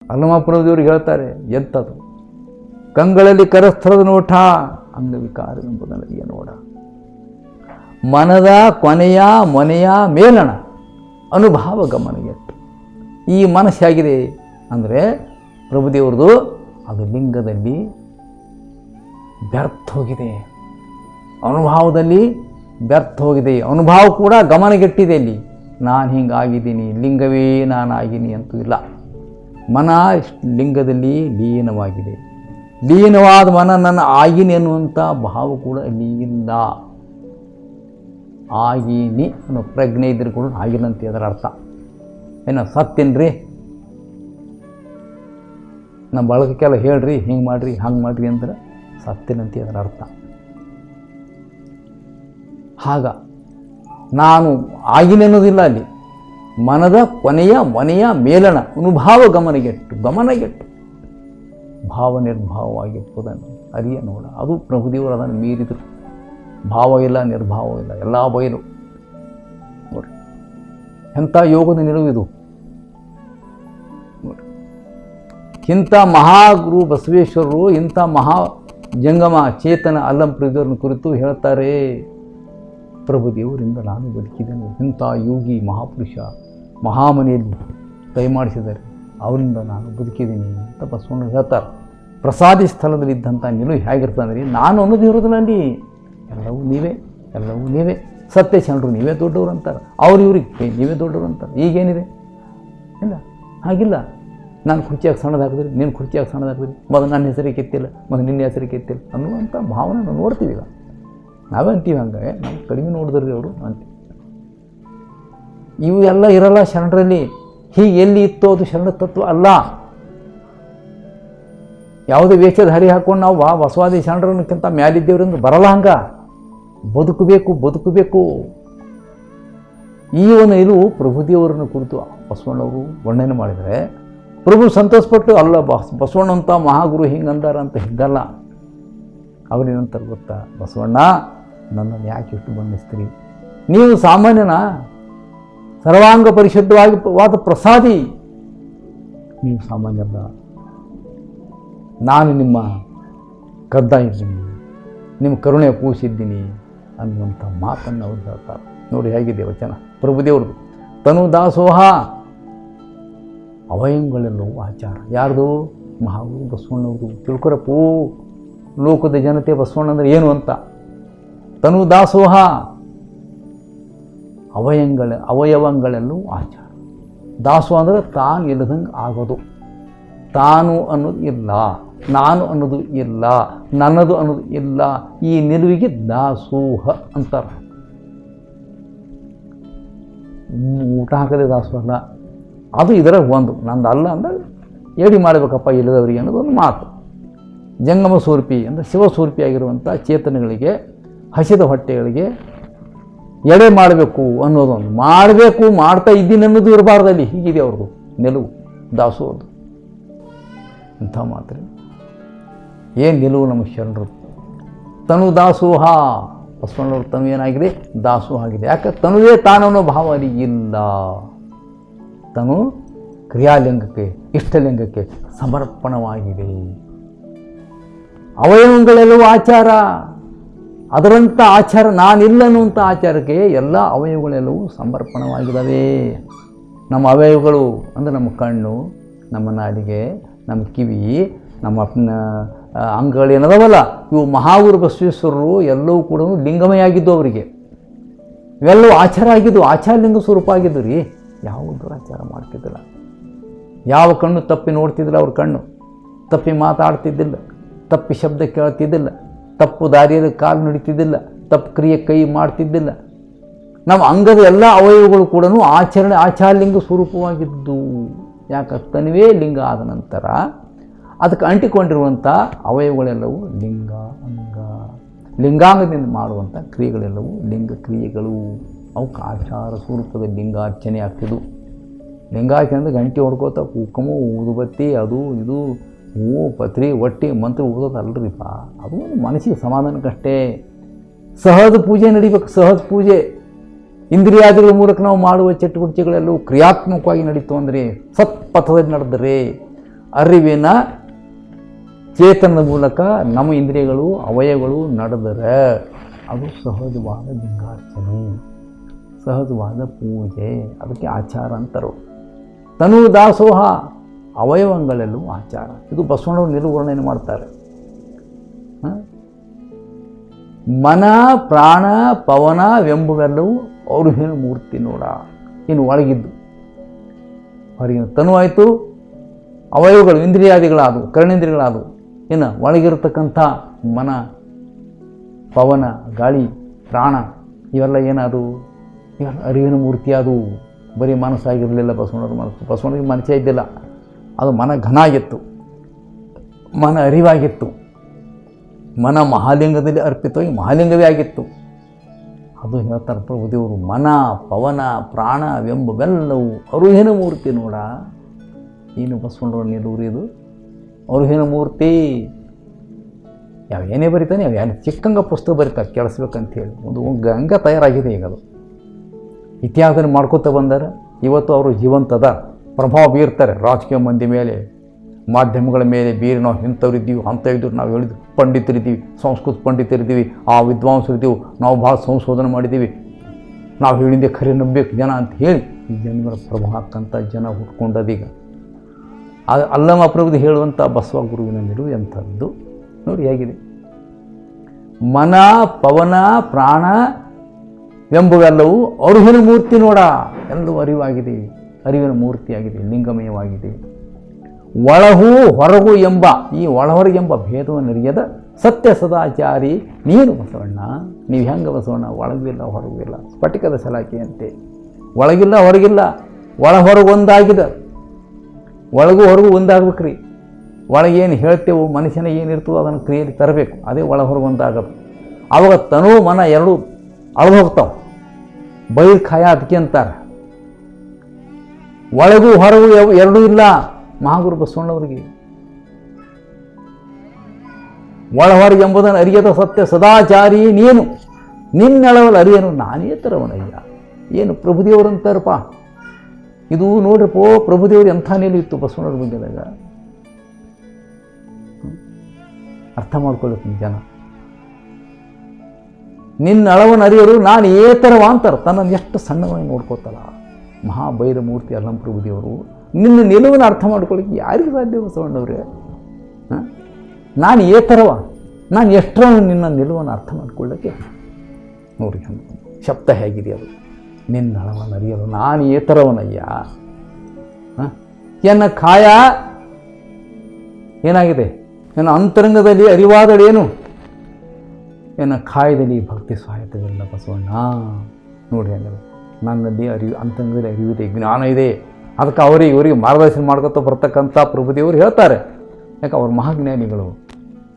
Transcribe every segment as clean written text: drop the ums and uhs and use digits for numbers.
ಅಲ್ಲಮಾಪುರದವ್ರಿಗೆ ಹೇಳ್ತಾರೆ, ಎಂಥದ್ದು ಕಂಗಳಲ್ಲಿ ಕರಸ್ಥಳದ ನೋಟ ಅಂಗವಿಕಾರವೆಂಬುದಲ್ಲಿಯ ನೋಡ, ಮನದ ಕೊನೆಯ ಮೊನೆಯ ಮೇಲಣ ಅನುಭಾವ ಗಮನಗೆಟ್ಟು. ಈ ಮನಸ್ಸು ಹೇಗಿದೆ ಅಂದರೆ ಪ್ರಭುದೇವ್ರದ್ದು ಅದು ಲಿಂಗದಲ್ಲಿ ವ್ಯರ್ಥ ಹೋಗಿದೆ, ಅನುಭವದಲ್ಲಿ ವ್ಯರ್ಥ ಹೋಗಿದೆ. ಅನುಭವ ಕೂಡ ಗಮನಗೆಟ್ಟಿದೆ. ಅಲ್ಲಿ ನಾನು ಹಿಂಗಾಗಿದ್ದೀನಿ, ಲಿಂಗವೇ ನಾನಾಗಿನಿ ಅಂತೂ ಇಲ್ಲ. ಮನ ಲಿಂಗದಲ್ಲಿ ಲೀನವಾಗಿದೆ. ಲೀನವಾದ ಮನ ನನ್ನ ಆಗಿನಿ ಅನ್ನುವಂಥ ಭಾವ ಕೂಡ ಅಲ್ಲಿ ಇಲ್ಲ. ಆಗೀನಿ ಅನ್ನೋ ಪ್ರಜ್ಞೆ ಇದ್ರೂ ಕೂಡ ಆಗಿಲ್ಲ ಅಂತ ಅದರ ಅರ್ಥ. ಏನೋ ಸತ್ತೇನ್ರಿ, ನಮ್ಮ ಬಳಗಕ್ಕೆಲ್ಲ ಹೇಳ್ರಿ, ಹಿಂಗೆ ಮಾಡಿರಿ ಹಂಗೆ ಮಾಡಿರಿ ಅಂದ್ರೆ ಸತ್ತೇನಂತ ಅದರ ಅರ್ಥ. ಆಗ ನಾನು ಆಗಿನಿ ಅನ್ನೋದಿಲ್ಲ. ಅಲ್ಲಿ ಮನದ ಕೊನೆಯ ಮೊನೆಯ ಮೇಲಣ ಅನುಭಾವ ಗಮನಗೆಟ್ಟು ಭಾವ ನಿರ್ಭಾವವಾಗಿರ್ಬೋದನ್ನು ಅರಿಯ ನೋಡ. ಅದು ಪ್ರಭುದೇವರು ಅದನ್ನು ಮೀರಿದರು. ಭಾವ ಇಲ್ಲ, ನಿರ್ಭಾವ ಇಲ್ಲ, ಎಲ್ಲ ಬಯಲು. ನೋಡಿ ಎಂಥ ಯೋಗದ ನಿಲುವಿದು. ಇಂಥ ಮಹಾಗುರು ಬಸವೇಶ್ವರರು ಇಂಥ ಮಹಾ ಜಂಗಮ ಚೇತನ ಅಲ್ಲಂಪ್ರದವ್ರನ್ನ ಕುರಿತು ಹೇಳ್ತಾರೆ, ಪ್ರಭುದೇವರಿಂದ ನಾನು ಬದುಕಿದ್ದೇನೆ. ಇಂಥ ಯೋಗಿ ಮಹಾಪುರುಷ ಮಹಾಮನೆಯಲ್ಲಿ ದಯಮಾಡಿಸಿದ್ದಾರೆ, ಅವರಿಂದ ನಾನು ಬದುಕಿದ್ದೀನಿ ಅಂತ ಬಸವಣ್ಣ ಹೇಳ್ತಾರೆ. ಪ್ರಸಾದಿ ಸ್ಥಳದಲ್ಲಿದ್ದಂಥ ನಿಲುವು ಹೇಗಿರ್ತದೆ ಅಂದರೆ, ನಾನು ಅನ್ನೋದು ಇರೋದಿಲ್ಲ ಅಲ್ಲಿ. ಎಲ್ಲವೂ ನೀವೇ ಸತ್ಯ ಶರಣರು ನೀವೇ ದೊಡ್ಡವರು ಅಂತಾರೆ, ಇವ್ರಿಗೆ ನೀವೇ ದೊಡ್ಡವರು ಅಂತಾರೆ. ಈಗೇನಿದೆ ಇಲ್ಲ, ಹಾಗಿಲ್ಲ. ನಾನು ಕುರ್ಚಿಯಾಗಿ ಸಣ್ಣದಾಕಿದ್ರಿ, ನೀನು ಕುರ್ಚಿಯಾಗಿ ಸಣ್ಣದಾಕಿದ್ರಿ, ಮೊದಲು ನನ್ನ ಹೆಸರಿಗೆ ಎತ್ತಿಲ್ಲ, ಮೊದಲು ನಿನ್ನ ಹೆಸರಿಗೆ ಎತ್ತಿಲ್ಲ ಅನ್ನುವಂಥ ಭಾವನೆ ನಾವು ನೋಡ್ತೀವಿ. ಈಗ ನಾವೇ ಅಂತೀವಿ, ಹಂಗೆ ನಾವು ಕಡಿಮೆ ನೋಡಿದ್ರಿ ಅವರು ಅಂತೀವಿ. ಇವು ಎಲ್ಲ ಇರಲ್ಲ ಶರಣರಲ್ಲಿ. ಹೀಗೆ ಎಲ್ಲಿ ಇತ್ತು ಅದು ಶರಣ ತತ್ವ ಅಲ್ಲ. ಯಾವುದೇ ವೇಷದ ಹರಿ ಹಾಕ್ಕೊಂಡು ನಾವು ಬಸವಾದಿ ಶರಣರನ್ನಕ್ಕಿಂತ ಮ್ಯಾಲಿದ್ದೇವ್ರಿಂದ ಬರಲ್ಲ. ಹಂಗೆ ಬದುಕಬೇಕು. ಈ ಒಂದು ಇದು ಪ್ರಭುದೇವರನ್ನು ಕುರಿತು ಬಸವಣ್ಣವರು ವರ್ಣನೆ ಮಾಡಿದರೆ ಪ್ರಭು ಸಂತೋಷಪಟ್ಟು, ಅಲ್ಲ ಬಸವಣ್ಣ ಅಂತ ಮಹಾಗುರು ಹಿಂಗಂದಾರ ಅಂತ ಹಿಗ್ಗಲ್ಲ. ಅವ್ರೇನಂತಾರೆ ಗೊತ್ತಾ, ಬಸವಣ್ಣ ನನ್ನನ್ನು ಯಾಕೆ ಇಷ್ಟು ಬಣ್ಣಿಸ್ತೀರಿ, ನೀವು ಸಾಮಾನ್ಯನ ಸರ್ವಾಂಗ ಪರಿಶುದ್ಧವಾದ ಪ್ರಸಾದಿ, ನೀವು ಸಾಮಾನ್ಯಲ್ಲ, ನಾನು ನಿಮ್ಮ ಕದ್ದ ಇದ್ದೀನಿ, ನಿಮ್ಮ ಕರುಣೆ ಪೂಸಿದ್ದೀನಿ ಅನ್ನುವಂಥ ಮಾತನ್ನು ಅವ್ರು ಹೇಳ್ತಾರೆ. ನೋಡಿ ಹೇಗಿದೆ ವಚನ ಪ್ರಭುದೇವ್ರದ್ದು. ತನು ದಾಸೋಹ ಅವಯಂಗಳೆಲ್ಲವೂ ಆಚಾರ. ಯಾರ್ದು? ಮಹಾಗುರು ಬಸವಣ್ಣವ್ರದ್ದು. ತಿಳ್ಕೊರಪ್ಪು, ಲೋಕದ ಜನತೆ ಬಸವಣ್ಣ ಅಂದರೆ ಏನು ಅಂತ. ತನು ದಾಸೋಹ ಅವಯವಗಳೆಲ್ಲವೂ ಆಚಾರ. ದಾಸೋಹ ಅಂದರೆ ತಾನು ಇಲ್ಲದಂಗೆ ಆಗೋದು. ತಾನು ಅನ್ನೋದು ಇಲ್ಲ, ನಾನು ಅನ್ನೋದು ಇಲ್ಲ, ನನ್ನದು ಅನ್ನೋದು ಇಲ್ಲ. ಈ ನಿಲುವಿಗೆ ದಾಸೋಹ ಅಂತಾರೆ. ಊಟ ಹಾಕದೆ ದಾಸೋಹ ಅಲ್ಲ, ಅದು ಇದರ ಒಂದು. ನಂದು ಅಲ್ಲ ಅಂದರೆ ಏಡಿ ಮಾಡಬೇಕಪ್ಪ ಇಲ್ಲದವರಿಗೆ ಅನ್ನೋದು ಒಂದು ಮಾತು. ಜಂಗಮ ಸ್ವರೂಪಿ ಅಂದರೆ ಶಿವಸ್ವರೂಪಿಯಾಗಿರುವಂಥ ಚೇತನಗಳಿಗೆ, ಹಸಿದ ಹೊಟ್ಟೆಗಳಿಗೆ ಎಡೆ ಮಾಡಬೇಕು ಅನ್ನೋದೊಂದು. ಮಾಡ್ತಾ ಇದ್ದೀನಿ ಅನ್ನೋದು ಇರಬಾರ್ದಲ್ಲಿ. ಹೀಗಿದೆ ಅವ್ರದ್ದು ನಿಲುವು ದಾಸೋಹದ್ದು. ಇಂಥ ಮಾತ್ರ ಏನು ನಿಲುವು ನಮ್ಮ ಶರಣರು. ತನು ದಾಸೋಹ, ಬಸವಣ್ಣವ್ರ ತನು ಏನಾಗಿದೆ? ದಾಸೋಹ ಆಗಿದೆ. ಯಾಕೆ? ತನುವೇ ತಾನನ್ನೋ ಭಾವ ಅಲ್ಲಿ ಇಲ್ಲ. ತನು ಕ್ರಿಯಾಲಿಂಗಕ್ಕೆ, ಇಷ್ಟಲಿಂಗಕ್ಕೆ ಸಮರ್ಪಣವಾಗಿದೆ. ಅವಯವಗಳೆಲ್ಲವೂ ಆಚಾರ. ಅದರಂಥ ಆಚಾರ ನಾನಿಲ್ಲ ಅನ್ನುವಂಥ ಆಚಾರಕ್ಕೆ ಎಲ್ಲ ಅವಯವಗಳೆಲ್ಲವೂ ಸಮರ್ಪಣವಾಗಿದ್ದಾವೆ. ನಮ್ಮ ಅವಯವಗಳು ಅಂದರೆ ನಮ್ಮ ಕಣ್ಣು, ನಮ್ಮ ನಾಲಿಗೆ, ನಮ್ಮ ಕಿವಿ, ನಮ್ಮ ಅಂಗಗಳೇನದವಲ್ಲ, ಇವು ಮಹಾಗುರು ಬಸವೇಶ್ವರರು ಎಲ್ಲವೂ ಕೂಡ ಲಿಂಗಮಯ ಆಗಿದ್ದು. ಅವರಿಗೆ ಇವೆಲ್ಲವೂ ಆಚಾರ ಆಗಿದ್ದು, ಆಚಾರಲಿಂಗ ಸ್ವರೂಪ ಆಗಿದ್ದು ರೀ. ಯಾವ ದುರಾಚಾರ ಮಾಡ್ತಿದ್ದಿಲ್ಲ, ಯಾವ ಕಣ್ಣು ತಪ್ಪಿ ನೋಡ್ತಿದ್ದಿಲ್ಲ, ಅವ್ರ ಕಣ್ಣು ತಪ್ಪಿ ಮಾತಾಡ್ತಿದ್ದಿಲ್ಲ, ತಪ್ಪಿ ಶಬ್ದ ಕೇಳ್ತಿದ್ದಿಲ್ಲ, ತಪ್ಪು ದಾರಿಯಲ್ಲಿ ಕಾಲು ನಡೀತಿದ್ದಿಲ್ಲ, ತಪ್ಪು ಕ್ರಿಯೆ ಕೈ ಮಾಡ್ತಿದ್ದಿಲ್ಲ. ನಮ್ಮ ಅಂಗದ ಎಲ್ಲ ಅವಯವಗಳು ಕೂಡ ಆಚಾರಲಿಂಗ ಸ್ವರೂಪವಾಗಿದ್ದು. ಯಾಕೆ? ತನುವೇ ಲಿಂಗ ಆದ ನಂತರ ಅದಕ್ಕೆ ಅಂಟಿಕೊಂಡಿರುವಂಥ ಅವಯವಗಳೆಲ್ಲವೂ ಲಿಂಗ, ಅಂಗ, ಲಿಂಗಾಂಗದಿಂದ ಮಾಡುವಂಥ ಕ್ರಿಯೆಗಳೆಲ್ಲವೂ ಲಿಂಗ ಕ್ರಿಯೆಗಳು. ಅವಕ್ಕೆ ಆಚಾರ ಸ್ವರೂಪದ ಲಿಂಗಾರ್ಚನೆ ಆಗ್ತಿದ್ವು. ಲಿಂಗಾರ್ಚನೆ ಅಂದರೆ ಗಂಟೆ ಹೊಡ್ಕೋತ ಕುಂಕುಮ, ಊದುಬತ್ತಿ, ಅದು ಇದು ಹೂವು, ಪತ್ರಿ, ಒಟ್ಟಿ, ಮಂತ್ರ ಓದೋದಲ್ರಿಪ್ಪ. ಅದು ಒಂದು ಮನಸ್ಸಿಗೆ ಸಮಾಧಾನಕ್ಕಷ್ಟೇ. ಸಹಜ ಪೂಜೆ ನಡಿಬೇಕು. ಸಹಜ ಪೂಜೆ ಇಂದ್ರಿಯಾದಿಗಳ ಮೂಲಕ ನಾವು ಮಾಡುವ ಚಟುವಟಿಕೆಗಳೆಲ್ಲವೂ ಕ್ರಿಯಾತ್ಮಕವಾಗಿ ನಡೀತು ಅಂದರೆ, ಸತ್ಪಥದಲ್ಲಿ ನಡೆದರೆ, ಅರಿವಿನ ಚೇತನದ ಮೂಲಕ ನಮ್ಮ ಇಂದ್ರಿಯಗಳು ಅವಯವಗಳು ನಡೆದರೆ ಅದು ಸಹಜವಾದ ಲಿಂಗಾರ್ಚನೆ, ಸಹಜವಾದ ಪೂಜೆ. ಅದಕ್ಕೆ ಆಚಾರ ಅಂತಾರೆ. ತನು ದಾಸೋಹ, ಅವಯವಗಳೆಲ್ಲವೂ ಆಚಾರ. ಇದು ಬಸವಣ್ಣವರು ನಿರ್ವರ್ಣನೆ ಮಾಡ್ತಾರೆ. ಮನ ಪ್ರಾಣ ಪವನವೆಂಬುವೆಲ್ಲವೂ ಅರುಹಿನ ಮೂರ್ತಿ ನೋಡ. ಇನ್ನು ಒಳಗಿದ್ದು ಹೊರಗಿನ ತನು ಆಯಿತು, ಅವಯವಗಳು ಇಂದ್ರಿಯಾದಿಗಳಾದವು, ಕರ್ಣೇಂದ್ರಿಯಗಳಾದವು. ಇನ್ನು ಒಳಗಿರತಕ್ಕಂಥ ಮನ, ಪವನ, ಗಾಳಿ, ಪ್ರಾಣ ಇವೆಲ್ಲ ಏನಾದವು? ಇವೆಲ್ಲ ಅರಿವಿನ ಮೂರ್ತಿ ಆದವು. ಬರೀ ಮನಸ್ಸಾಗಿರಲಿಲ್ಲ ಬಸವಣ್ಣವ್ರ ಮನಸ್ಸು. ಬಸವಣ್ಣಗೆ ಮನಸ್ಸೇ ಇದ್ದಿಲ್ಲ. ಅದು ಮನ ಘನ ಆಗಿತ್ತು, ಮನ ಅರಿವಾಗಿತ್ತು. ಮನ ಮಹಾಲಿಂಗದಲ್ಲಿ ಅರ್ಪಿತವಾಗಿ ಮಹಾಲಿಂಗವೇ ಆಗಿತ್ತು. ಅದು ಹೇಳ್ತಾರೆ ಪ್ರಭುದೇವರು, ಮನ ಪವನ ಪ್ರಾಣವೆಂಬವೆಲ್ಲವೂ ಅರುಹಿನ ಮೂರ್ತಿ ನೋಡ. ಏನು ಬಸವಣ್ಣವ್ರ ನಿಲುವರಿ ಇದು? ಅರುಹಿನ ಮೂರ್ತಿ. ಏನೇ ಬರೀತಾನೆ ಏನು ಚಿಕ್ಕಂಗ ಪುಸ್ತಕ ಬರೀತಾರೆ ಕೇಳಿಸ್ಬೇಕಂತೇಳಿ. ಒಂದು ಗಂಗ ತಯಾರಾಗಿದೆ ಈಗ. ಅದು ಇತಿಹಾಸದಲ್ಲಿ ಮಾಡ್ಕೋತ ಬಂದರೆ ಇವತ್ತು ಅವರು ಜೀವಂತದ ಪ್ರಭಾವ ಬೀರ್ತಾರೆ ರಾಜಕೀಯ ಮಂದಿ ಮೇಲೆ, ಮಾಧ್ಯಮಗಳ ಮೇಲೆ. ಬೇರೆ ನಾವು ಇಂಥವ್ರಿದ್ದೀವಿ ಅಂಥವಿದ್ದು ನಾವು ಹೇಳಿದ್ವಿ, ಪಂಡಿತರಿದ್ದೀವಿ, ಸಂಸ್ಕೃತ ಪಂಡಿತರಿದ್ದೀವಿ, ಆ ವಿದ್ವಾಂಸರಿದ್ದೀವಿ, ನಾವು ಭಾಳ ಸಂಶೋಧನೆ ಮಾಡಿದ್ದೀವಿ, ನಾವು ಹೇಳಿದ್ದೆ ಖರೆ ನಂಬಬೇಕು ಜನ ಅಂತ ಹೇಳಿ ಈ ಜನಗಳ ಪ್ರಭಾವ ಹಾಕಂಥ ಜನ ಹುಟ್ಕೊಂಡದೀಗ. ಅಲ್ಲಮ ಪ್ರಭುದು ಹೇಳುವಂಥ ಬಸವ ಗುರುವಿನ ನಿಲುವು ಎಂಥದ್ದು ನೋಡಿ ಹೇಗಿದೆ. ಮನ ಪವನ ಪ್ರಾಣ ಎಂಬುವೆಲ್ಲವೂ ಅರುಹಿನ ಮೂರ್ತಿ ನೋಡ. ಎಲ್ಲವೂ ಅರಿವಾಗಿದೆ, ಅರಿವಿನ ಮೂರ್ತಿಯಾಗಿದೆ, ಲಿಂಗಮಯವಾಗಿದೆ. ಒಳಹು ಹೊರಗು ಎಂಬ ಈ ಒಳಹೊರಗೆಂಬ ಭೇದವನ್ನು ಅರಿಯದ ಸತ್ಯ ಸದಾಚಾರಿ ನೀನು ಬಸವಣ್ಣ. ನೀವು ಹೆಂಗೆ ಬಸವಣ್ಣ? ಒಳಗಿಲ್ಲ ಹೊರಗಿಲ್ಲ, ಸ್ಫಟಿಕದ ಸಲಾಕೆಯಂತೆ. ಒಳಗಿಲ್ಲ ಹೊರಗಿಲ್ಲ, ಒಳ ಹೊರಗು ಒಂದಾಗಿದೆ. ಒಳಗೂ ಹೊರಗೂ ಒಂದಾಗ್ಬೇಕ್ರಿ. ಒಳಗೇನು ಹೇಳ್ತೇವೆ, ಮನುಷ್ಯನ ಏನಿರ್ತದೋ ಅದನ್ನು ಕ್ರಿಯೆಯಲ್ಲಿ ತರಬೇಕು. ಅದೇ ಒಳ ಹೊರಗು ಒಂದಾಗೋದು. ಆವಾಗ ತನು ಮನ ಎರಡೂ ಅಳದು ಹೋಗ್ತಾವೆ. ಬೈರ್ಖಾಯ ಅದಕ್ಕೆ ಅಂತಾರೆ. ಒಳಗೂ ಹೊರಗೂ ಎರಡೂ ಇಲ್ಲ ಮಹಾಗುರು ಬಸವಣ್ಣವರಿಗೆ. ಒಳ ಹೊರಗೆ ಎಂಬುದನ್ನು ಅರಿಯದ ಸತ್ಯ ಸದಾಚಾರಿ ನೀನು, ನಿನ್ನಳವಲ್ಲ ಅರಿಯನು ನಾನೇ ತರವನಯ್ಯ. ಏನು ಪ್ರಭುದೇವರಂತಾರಪ್ಪ ಇದು ನೋಡ್ರಪ್ಪೋ. ಪ್ರಭುದೇವರು ಎಂಥ ನಿಲುವಿತ್ತು ಬಸವಣ್ಣವ್ರ ಬಗ್ಗೆದಾಗ. ಅರ್ಥ ಮಾಡ್ಕೊಳ್ಬೇಕು ಜನ. ನಿನ್ನ ಅಳವನ್ನು ಅರಿಯರು ನಾನು ಏತರವ ಅಂತಾರೆ. ತನ್ನನ್ನು ಎಷ್ಟು ಸಣ್ಣವಾಗಿ ನೋಡ್ಕೋತಲ್ಲ ಮಹಾಭೈರ ಮೂರ್ತಿ ಅಲ್ಲಂ ಪ್ರಭುದೇವರು. ನಿನ್ನ ನಿಲುವನ್ನು ಅರ್ಥ ಮಾಡ್ಕೊಳ್ಳಿಕ್ಕೆ ಯಾರಿಗೂ ಸಾಧ್ಯ ಬಸವಣ್ಣವ್ರೆ? ನಾನು ಏತರವ, ನಾನು ಎಷ್ಟರ ನಿನ್ನ ನಿಲುವನ್ನು ಅರ್ಥ ಮಾಡ್ಕೊಳ್ಳೋಕ್ಕೆ ನೋಡಿ ಶಬ್ದ ಹೇಗಿದೆ ಅದು. ನಿನ್ನ ಅಳವನ್ನು ಅರಿಯಲು ನಾನು ಏತರವನಯ್ಯ. ಎನ್ನ ಕಾಯ ಏನಾಗಿದೆ? ನನ್ನ ಅಂತರಂಗದಲ್ಲಿ ಅರಿವಾದಳೇನು? ಎನ್ನ ಕಾಯದಲ್ಲಿ ಭಕ್ತಿ ಸಹಾಯತವಿಲ್ಲ ಬಸವಣ್ಣ. ನೋಡಿ ಹಂಗಲ್ಲ, ನನ್ನಲ್ಲಿ ಅಂತರಂಗದಲ್ಲಿ ಅರಿವಿದೆ, ಜ್ಞಾನ ಇದೆ. ಅದಕ್ಕೆ ಇವರಿಗೆ ಮಾರ್ಗದರ್ಶನ ಮಾಡ್ಕೊತ ಬರ್ತಕ್ಕಂಥ ಪ್ರಭುದೇವರು ಹೇಳ್ತಾರೆ. ಯಾಕೆ ಅವ್ರ ಮಹಾಜ್ಞಾನಿಗಳು.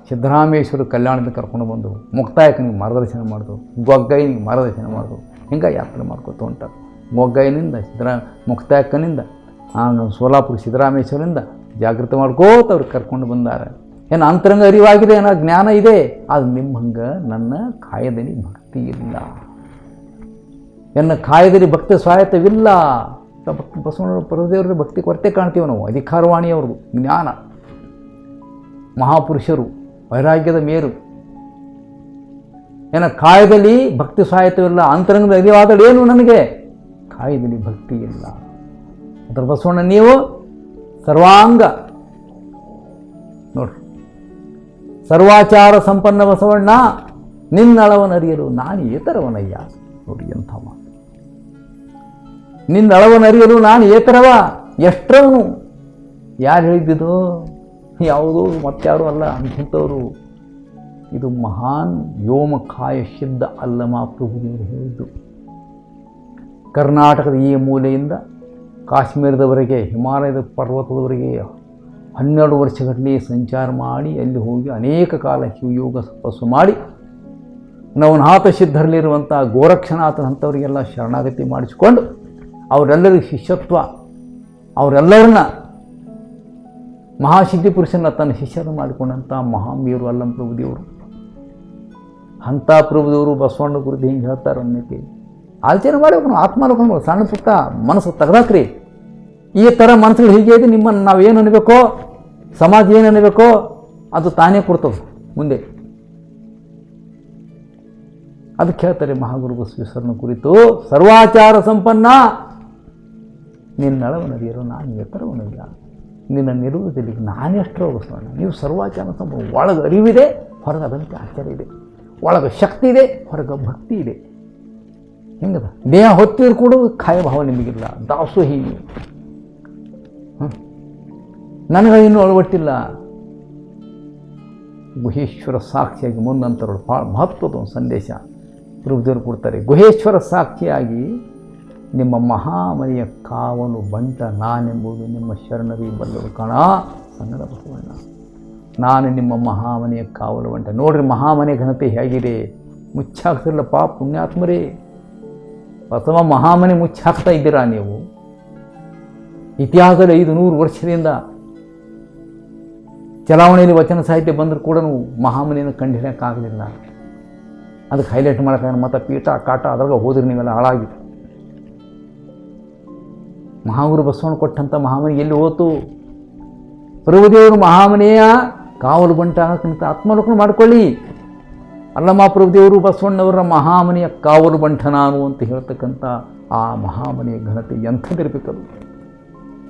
ಸಿದ್ದರಾಮೇಶ್ವರ ಕಲ್ಯಾಣದಿಂದ ಕರ್ಕೊಂಡು ಬಂದು ಮುಕ್ತಾಯಕನಿಗೆ ಮಾರ್ಗದರ್ಶನ ಮಾಡಿದ್ರು, ಗೊಗ್ಗಯ್ಯನಿಗೆ ಮಾರ್ಗದರ್ಶನ ಮಾಡಿದ್ರು. ಹಿಂಗೆ ಯಾತ್ರೆ ಮಾಡ್ಕೊತ ಹೊಂಟಾರೆ. ಗೊಗ್ಗಯ್ಯನಿಂದ ಮುಕ್ತಾಯಕ್ಕನಿಂದ ಸೋಲಾಪುರ ಸಿದ್ದರಾಮೇಶ್ವರಿಂದ ಜಾಗೃತಿ ಮಾಡ್ಕೋತ ಅವ್ರಿಗೆ ಕರ್ಕೊಂಡು ಬಂದಾರೆ. ಏನು ಅಂತರಂಗ ಅರಿವಾಗಿದೆ, ಏನೋ ಜ್ಞಾನ ಇದೆ. ಅದು ನಿಮ್ಮ ಹಂಗೆ ನನ್ನ ಕಾಯದಲ್ಲಿ ಭಕ್ತಿ ಇಲ್ಲ, ಎನ್ನ ಕಾಯದಲ್ಲಿ ಭಕ್ತಿ ಸ್ವಾಯತ್ತವಿಲ್ಲ. ಭಕ್ತಿ ಬಸವಣ್ಣ ಪ್ರಭುದೇವರ ಭಕ್ತಿ ಕೊರತೆ ಕಾಣ್ತೀವಿ ನಾವು. ಅಧಿಕಾರವಾಣಿಯವ್ರದ್ದು ಜ್ಞಾನ, ಮಹಾಪುರುಷರು, ವೈರಾಗ್ಯದ ಮೇರು. ಏನ ಕಾಯದಲ್ಲಿ ಭಕ್ತಿ ಸ್ವಾಯತ್ತವಿಲ್ಲ, ಅಂತರಂಗದ ಅರಿವಾದಳು ಏನು ನನಗೆ? ಕಾಯದಲ್ಲಿ ಭಕ್ತಿ ಇಲ್ಲ. ಅದರ ಬಸವಣ್ಣ ನೀವು ಸರ್ವಾಂಗ ನೋಡ್ರಿ, ಸರ್ವಾಚಾರ ಸಂಪನ್ನ ಬಸವಣ್ಣ. ನಿನ್ನಳವನ್ನು ಅರಿಯಲು ನಾನು ಏತರವನಯ್ಯ. ನೋಡಿ ಎಂಥ ಮಾತು. ನಿನ್ನಳವನ್ನು ಅರಿಯಲು ನಾನು ಏತರವ, ಎಷ್ಟರವನು. ಯಾರು ಹೇಳಿದ್ದು? ಯಾವುದೋ ಮತ್ತಾರು ಅಲ್ಲ, ಅಂಥವರು. ಇದು ಮಹಾನ್ ವ್ಯೋಮಕಾಯ ಸಿದ್ಧ ಅಲ್ಲಮ ಪ್ರಭುದೇವರು ಹೇಳಿದ್ದು. ಕರ್ನಾಟಕದ ಈ ಮೂಲೆಯಿಂದ ಕಾಶ್ಮೀರದವರೆಗೆ, ಹಿಮಾಲಯದ ಪರ್ವತದವರೆಗೆ 12 ವರ್ಷಗಟ್ಟಲೆ ಸಂಚಾರ ಮಾಡಿ ಅಲ್ಲಿ ಹೋಗಿ ಅನೇಕ ಕಾಲ ಶಿವಯೋಗ ತಪಸ್ಸು ಮಾಡಿ ನವನಾಥ ಸಿದ್ಧರಲ್ಲಿರುವಂಥ ಗೋರಕ್ಷನಾಥನಂಥವರಿಗೆಲ್ಲ ಶರಣಾಗತಿ ಮಾಡಿಸಿಕೊಂಡು ಅವರೆಲ್ಲರಿಗೂ ಶಿಷ್ಯತ್ವ, ಅವರೆಲ್ಲರನ್ನ ಮಹಾಸಿದ್ಧಿ ಪುರುಷನ ತನ್ನ ಶಿಷ್ಯರು ಮಾಡಿಕೊಂಡಂಥ ಮಹಾಮೀರು ಅಲ್ಲಂ ಪ್ರಭುದೇವರು. ಅಂಥ ಪ್ರಭುದೇವರು ಬಸವಣ್ಣ ಕುರಿತು ಹಿಂಗೆ ಹೇಳ್ತಾರೆ. ಅನ್ನಕ್ಕೆ ಆಲೋಚನೆ ಮಾಡಬೇಕು ನಾವು. ಆತ್ಮಾಲೋಕನ ಸಣ್ಣ ಪುಟ್ಟ ಮನಸ್ಸು ತೆಗೆದಾಕ್ರಿ. ಈ ಥರ ಮನಸ್ಸುಗಳು ಹೀಗೆ ಇದೆ, ನಿಮ್ಮನ್ನು ನಾವೇನು ಅನ್ಬೇಕೋ ಸಮಾಜ ಏನು ಅನ್ನಬೇಕೋ ಅದು ತಾನೇ ಕೊಡ್ತದೆ ಮುಂದೆ. ಅದಕ್ಕೆ ಹೇಳ್ತಾರೆ ಮಹಾಗುರು ಬಸವೇಶ್ವರನ ಕುರಿತು, ಸರ್ವಾಚಾರ ಸಂಪನ್ನ ನಿನ್ನಳವ ನದಿಯರು ನಾನು ಎತ್ತರವನಿಲ್ಲ, ನಿನ್ನ ನಿರುವುದಲ್ಲಿ ನಾನೆಷ್ಟೋ ಬಸವಣ್ಣ. ನೀವು ಸರ್ವಾಚಾರ ಸಂಪನ್ನ, ಒಳಗೆ ಅರಿವಿದೆ, ಹೊರಗೆ ಅದಂತೆ ಆಚಾರ ಇದೆ, ಒಳಗೆ ಶಕ್ತಿ ಇದೆ, ಹೊರಗೆ ಭಕ್ತಿ ಇದೆ. ಹೆಂಗದ ದೇಹ ಹೊತ್ತಿದ್ರು ಕೂಡ ಕಾಯ ಭಾವ ನಿಮಗಿಲ್ಲ, ದಾಸೋಹಿ. ನನಗೆ ಇನ್ನೂ ಅಳವಟ್ಟಿಲ್ಲ. ಗುಹೇಶ್ವರ ಸಾಕ್ಷಿಯಾಗಿ ಮುಂದಂತರಳು ಭಾಳ ಮಹತ್ವದ ಒಂದು ಸಂದೇಶ ಪ್ರಭುದೇವರು ಕೊಡ್ತಾರೆ. ಗುಹೇಶ್ವರ ಸಾಕ್ಷಿಯಾಗಿ ನಿಮ್ಮ ಮಹಾಮನೆಯ ಕಾವಲು ಬಂಟ ನಾನೆಂಬುದು ನಿಮ್ಮ ಶರಣರಿ ಬಲ್ಲರು ಕಣ ಸಂಗಡ ಬಸವಣ್ಣ. ನಾನು ನಿಮ್ಮ ಮಹಾಮನೆಯ ಕಾವಲು ಬಂಟ. ನೋಡ್ರಿ ಮಹಾಮನೆ ಘನತೆ ಹೇಗಿದೆ, ಮುಚ್ಚಾಕ್ತಿರಲ್ಲಪ್ಪ ಪುಣ್ಯಾತ್ಮರೇ. ಬಸವ ಮಹಾಮನೆ ಮುಚ್ಚಾಕ್ತಾ ಇದ್ದೀರಾ ನೀವು. ಇತಿಹಾಸದಲ್ಲಿ 500 ವರ್ಷದಿಂದ ಚಲಾವಣೆಯಲ್ಲಿ ವಚನ ಸಾಹಿತ್ಯ ಬಂದರೂ ಕೂಡ ಮಹಾಮನೆಯನ್ನು ಕಂಡುಹಿಡಿಯೋಕ್ಕಾಗಲಿಲ್ಲ. ಅದಕ್ಕೆ ಹೈಲೈಟ್ ಮಾಡೋಕ್ಕಾಗ ಮತ್ತು ಪೀಠ ಕಾಟ ಅದ್ರಾಗ ಹೋದ್ರಿ ನೀವೆಲ್ಲ ಹಾಳಾಗಿ. ಮಹಾಗುರು ಬಸವಣ್ಣ ಕೊಟ್ಟಂಥ ಮಹಾಮನೆ ಎಲ್ಲಿ ಹೋತು? ಪ್ರಭುದೇವರು ಮಹಾಮನೆಯ ಕಾವಲು ಬಂಟ ಆಗಕ್ಕಂತ ಆತ್ಮಾವಲೋಕನ ಮಾಡ್ಕೊಳ್ಳಿ. ಅಲ್ಲಮ್ಮ ಪ್ರಭುದೇವರು ಬಸವಣ್ಣವರ ಮಹಾಮನೆಯ ಕಾವಲು ಬಂಟ ನಾನು ಅಂತ ಹೇಳ್ತಕ್ಕಂಥ ಆ ಮಹಾಮನೆಯ ಘನತೆ ಎಂಥದಿರಬೇಕದು.